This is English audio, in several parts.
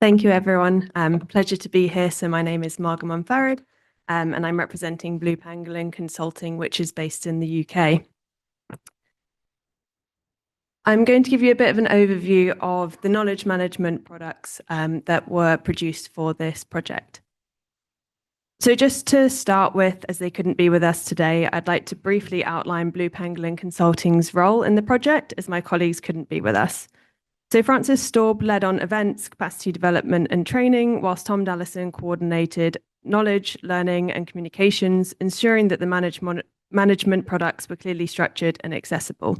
Thank you, everyone. Pleasure to be here. So my name is Marga Munfarid, and I'm representing Blue Pangolin Consulting, which is based in the UK. I'm going to give you a bit of an overview of the knowledge management products that were produced for this project. So just to start with, as they couldn't be with us today, I'd like to briefly outline Blue Pangolin Consulting's role in the project, as my colleagues couldn't be with us. So Francis Staub led on events, capacity development and training, whilst Tom Dallison coordinated knowledge, learning and communications, ensuring that the management products were clearly structured and accessible.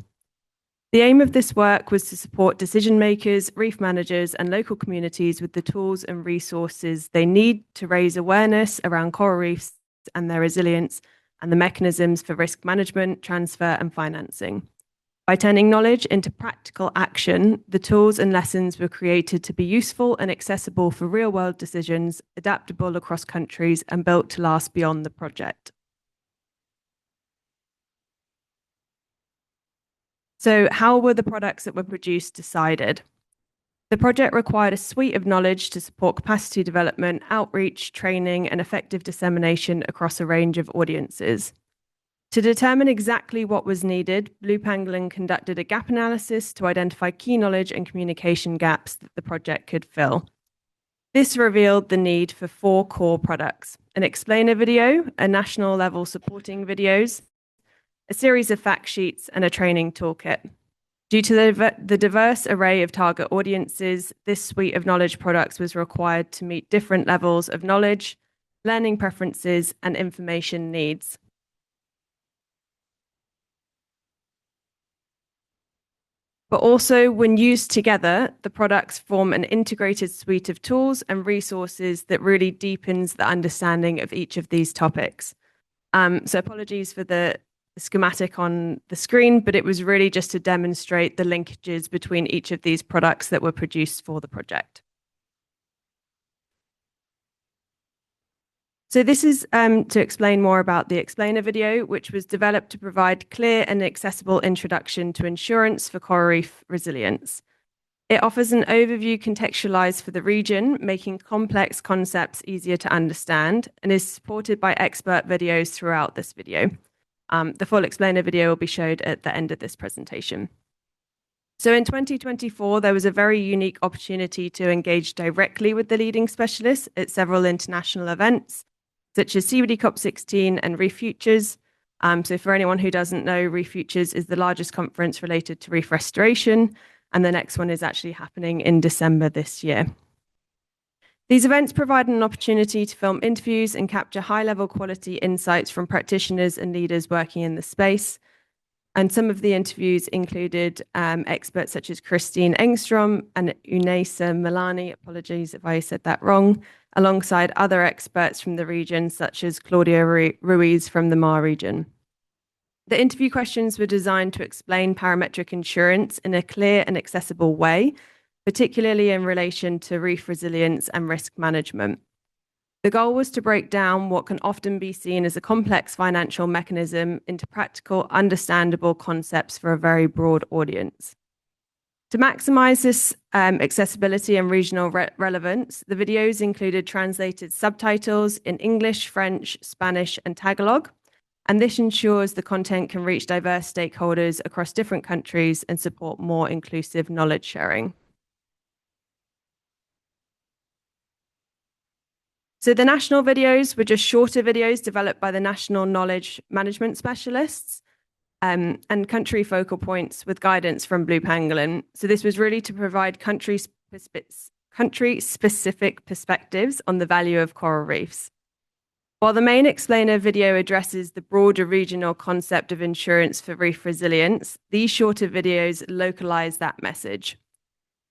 The aim of this work was to support decision makers, reef managers and local communities with the tools and resources they need to raise awareness around coral reefs and their resilience and the mechanisms for risk management, transfer and financing. By turning knowledge into practical action, the tools and lessons were created to be useful and accessible for real-world decisions, adaptable across countries, and built to last beyond the project. So how were the products that were produced decided? The project required a suite of knowledge to support capacity development, outreach, training, and effective dissemination across a range of audiences. To determine exactly what was needed, Blue Pangolin conducted a gap analysis to identify key knowledge and communication gaps that the project could fill. This revealed the need for 4 core products: an explainer video, a national level supporting videos, a series of fact sheets, and a training toolkit. Due to the diverse array of target audiences, this suite of knowledge products was required to meet different levels of knowledge, learning preferences, and information needs. But also, when used together, the products form an integrated suite of tools and resources that really deepens the understanding of each of these topics. So apologies for the schematic on the screen, but it was really just to demonstrate the linkages between each of these products that were produced for the project. So this is to explain more about the explainer video, which was developed to provide clear and accessible introduction to insurance for coral reef resilience. It offers an overview contextualized for the region, making complex concepts easier to understand, and is supported by expert videos throughout this video. The full explainer video will be showed at the end of this presentation. So in 2024, there was a very unique opportunity to engage directly with the leading specialists at several international events, such as CBD COP16 and Reef Futures. So for anyone who doesn't know, Reef Futures is the largest conference related to reef restoration, and the next one is actually happening in December this year. These events provide an opportunity to film interviews and capture high-level quality insights from practitioners and leaders working in the space. And some of the interviews included experts such as Christine Engstrom and Unesa Milani, apologies if I said that wrong, alongside other experts from the region, such as Claudia Ruiz from the Mar region. The interview questions were designed to explain parametric insurance in a clear and accessible way, particularly in relation to reef resilience and risk management. The goal was to break down what can often be seen as a complex financial mechanism into practical, understandable concepts for a very broad audience. To maximize this accessibility and regional relevance, the videos included translated subtitles in English, French, Spanish, and Tagalog, and this ensures the content can reach diverse stakeholders across different countries and support more inclusive knowledge sharing. So the national videos were just shorter videos developed by the national knowledge management specialists and country focal points with guidance from Blue Pangolin. So this was really to provide country-specific perspectives on the value of coral reefs. While the main explainer video addresses the broader regional concept of insurance for reef resilience, these shorter videos localize that message.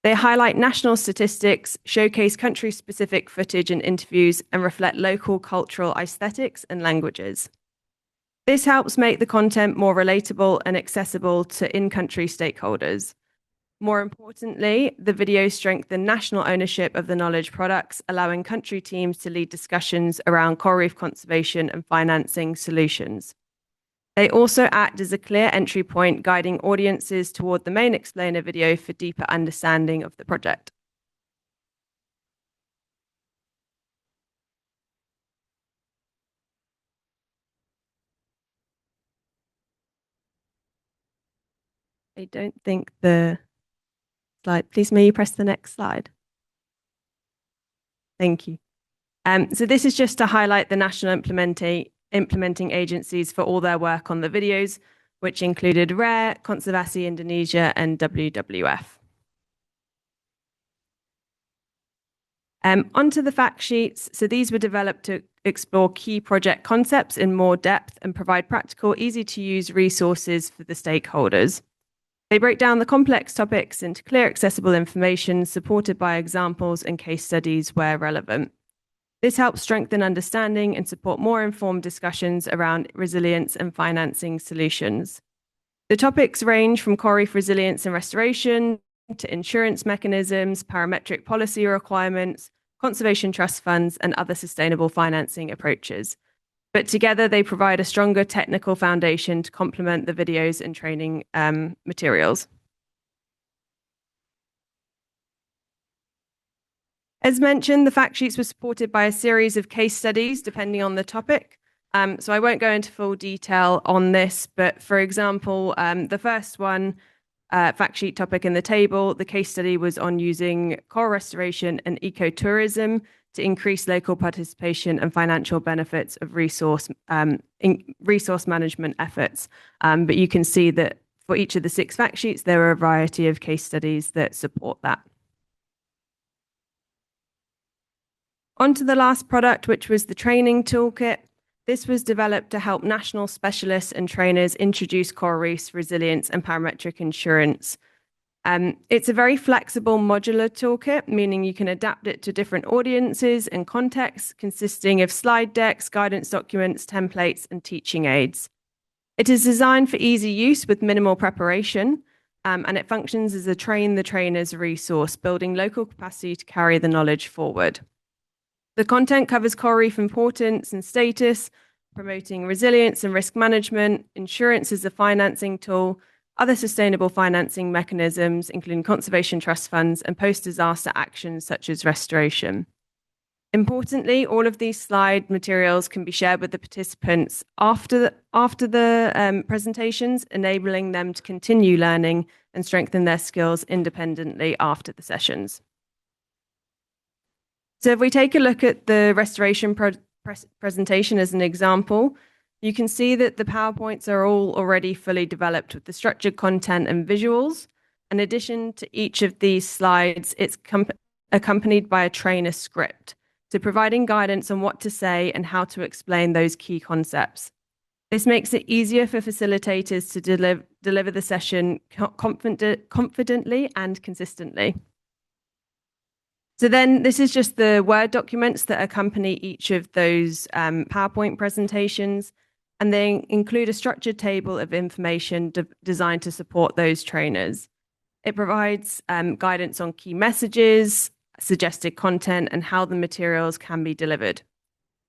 They highlight national statistics, showcase country-specific footage and interviews, and reflect local cultural aesthetics and languages. This helps make the content more relatable and accessible to in-country stakeholders. More importantly, the videos strengthen national ownership of the knowledge products, allowing country teams to lead discussions around coral reef conservation and financing solutions. They also act as a clear entry point, guiding audiences toward the main explainer video for deeper understanding of the project. I don't think the slide, please may you press the next slide. Thank you. So this is just to highlight the national implementing agencies for all their work on the videos, which included RARE, Conservasi Indonesia, and WWF. Onto the fact sheets. So these were developed to explore key project concepts in more depth and provide practical, easy to use resources for the stakeholders. They break down the complex topics into clear, accessible information supported by examples and case studies where relevant. This helps strengthen understanding and support more informed discussions around resilience and financing solutions. The topics range from coral reef resilience and restoration to insurance mechanisms, parametric policy requirements, conservation trust funds, and other sustainable financing approaches. But together, they provide a stronger technical foundation to complement the videos and training materials. As mentioned, the fact sheets were supported by a series of case studies depending on the topic. So I won't go into full detail on this, but for example, the first one, fact sheet topic in the table, the case study was on using coral restoration and ecotourism to increase local participation and financial benefits of resource management efforts. But you can see that for each of the 6 fact sheets, there are a variety of case studies that support that. On to the last product, which was the training toolkit. This was developed to help national specialists and trainers introduce coral reefs, resilience, and parametric insurance. It's a very flexible modular toolkit, meaning you can adapt it to different audiences and contexts, consisting of slide decks, guidance documents, templates, and teaching aids. It is designed for easy use with minimal preparation, and it functions as a train the trainers resource, building local capacity to carry the knowledge forward. The content covers coral reef importance and status, promoting resilience and risk management, insurance as a financing tool, other sustainable financing mechanisms, including conservation trust funds, and post-disaster actions such as restoration. Importantly, all of these slide materials can be shared with the participants after the presentations, enabling them to continue learning and strengthen their skills independently after the sessions. So if we take a look at the restoration presentation as an example, you can see that the PowerPoints are all already fully developed with the structured content and visuals. In addition to each of these slides, it's accompanied by a trainer script, so providing guidance on what to say and how to explain those key concepts. This makes it easier for facilitators to deliver the session confidently and consistently. So then this is just the Word documents that accompany each of those PowerPoint presentations, and they include a structured table of information designed to support those trainers. It provides guidance on key messages, suggested content, and how the materials can be delivered.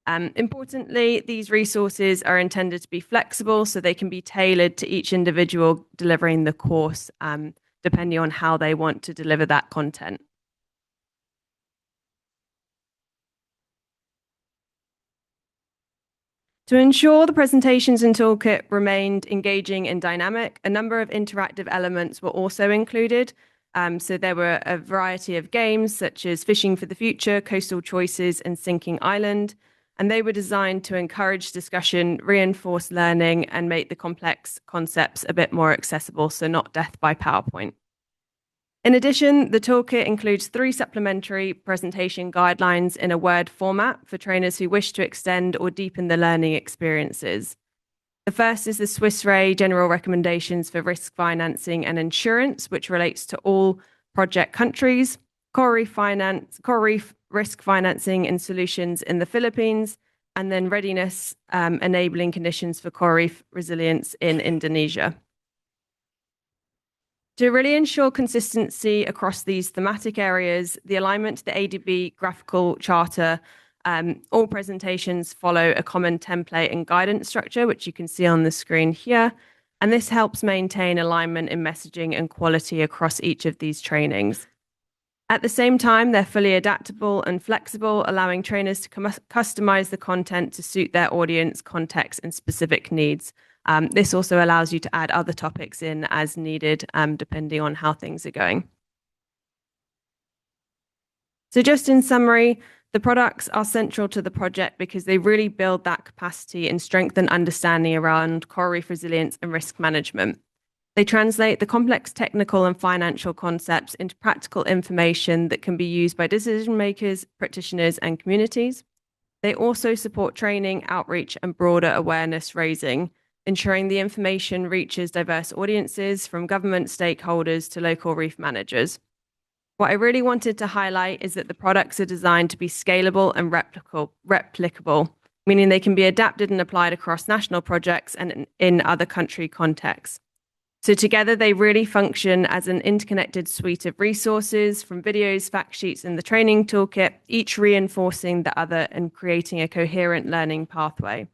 Importantly, these resources are intended to be flexible so they can be tailored to each individual delivering the course, depending on how they want to deliver that content. To ensure the presentations and toolkit remained engaging and dynamic, a number of interactive elements were also included. So there were a variety of games such as Fishing for the Future, Coastal Choices, and Sinking Island. And they were designed to encourage discussion, reinforce learning, and make the complex concepts a bit more accessible, so not death by PowerPoint. In addition, the toolkit includes 3 supplementary presentation guidelines in a Word format for trainers who wish to extend or deepen the learning experiences. The first is the Swiss Re General Recommendations for Risk Financing and Insurance, which relates to all project countries, coral reef risk financing and solutions in the Philippines, and then readiness enabling conditions for coral reef resilience in Indonesia. To really ensure consistency across these thematic areas, the alignment to the ADB graphical charter, all presentations follow a common template and guidance structure, which you can see on the screen here. And this helps maintain alignment in messaging and quality across each of these trainings. At the same time, they're fully adaptable and flexible, allowing trainers to customize the content to suit their audience, context, and specific needs, This also allows you to add other topics in as needed, depending on how things are going. So just in summary, the products are central to the project because they really build that capacity and strengthen understanding around coral reef resilience and risk management. They translate the complex technical and financial concepts into practical information that can be used by decision makers, practitioners, and communities. They also support training, outreach, and broader awareness raising, ensuring the information reaches diverse audiences from government stakeholders to local reef managers. What I really wanted to highlight is that the products are designed to be scalable and replicable, meaning they can be adapted and applied across national projects and in other country contexts. So together, they really function as an interconnected suite of resources from videos, fact sheets, and the training toolkit, each reinforcing the other and creating a coherent learning pathway.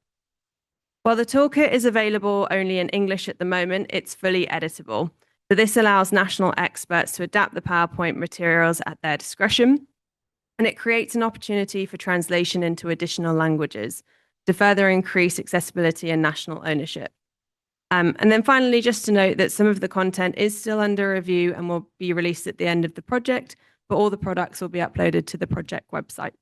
While the toolkit is available only in English at the moment, it's fully editable. So this allows national experts to adapt the PowerPoint materials at their discretion, and it creates an opportunity for translation into additional languages to further increase accessibility and national ownership. And then finally, just to note that some of the content is still under review and will be released at the end of the project, but all the products will be uploaded to the project website.